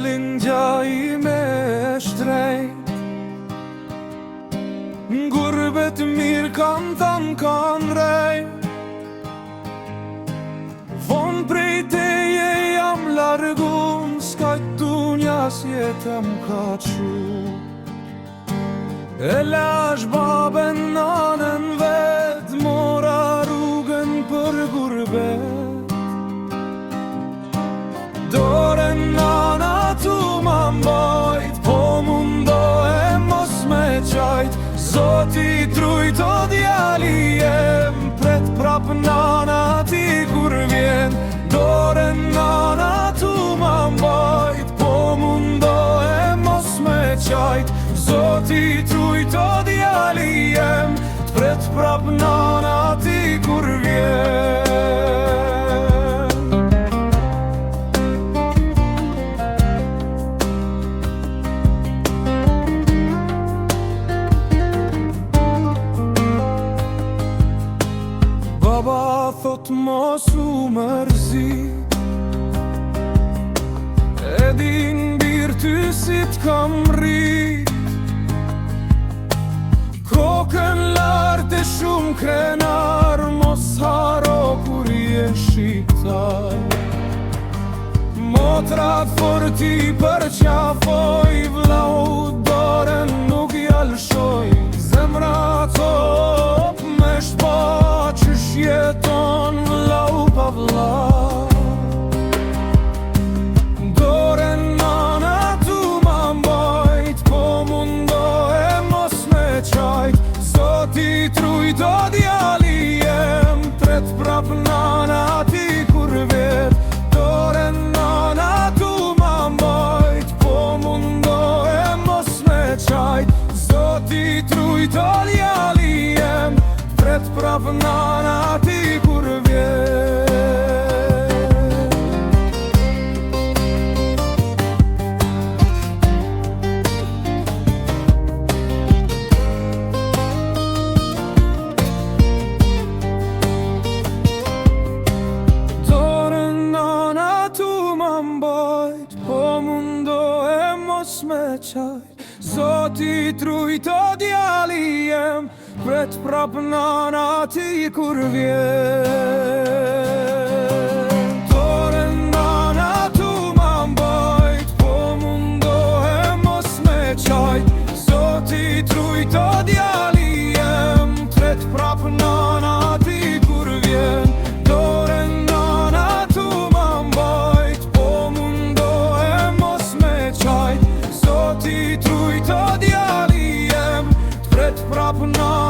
lindja ime e shtrejt. Ngurbet mirë kanë thanë kanë rejt. Von prej teje jam largun, s'kajt dunjas jetëm ka qu. E lash baben nanën vet, mora rrugën për gurbet. Dorën nana tu ma mbajt, po mundohem mos me qajt. Zoti trujt o djali jem, pret prap nana ti kur vjen. Dorën nana tu ma mbajt, po mundohem mos me qajt. Zoti trujt o djali jem, pret prap nana ti kur vjen. Baba thot mos u mërzi, e din birë ty si t'kam rrit. Kokën lartë e shumë krenar, mos haro kur je shqiptar. Motrat forti për qafoj, vlau dorën nuk jalshoj. Zemra cop me shpa, qysh jeton vlau pa vlau. Dorën nana tu ma mbajt, po mundohem mos me qajt. Zoti trujt o djali jem, pret prap nana ti kur vet. Dorën nana tu ma mbajt, po mundohem mos me qajt. Zoti trujt o djali jem, pret prap nana ti kur vjet. Dorën nana tu ma mbajt, po mundohem mos me qajt. Zoti trujt o djali jem, pret prap nana ti kur vjen. Dorën nana tu ma mbajt, po mundohem mos me qajt. Zoti trujt o djali jem, pret prap nana ti kur vjen. Dorën nana tu ma mbajt, po mundohem mos me qajt. Zoti trujt o djali jem, pret prap nana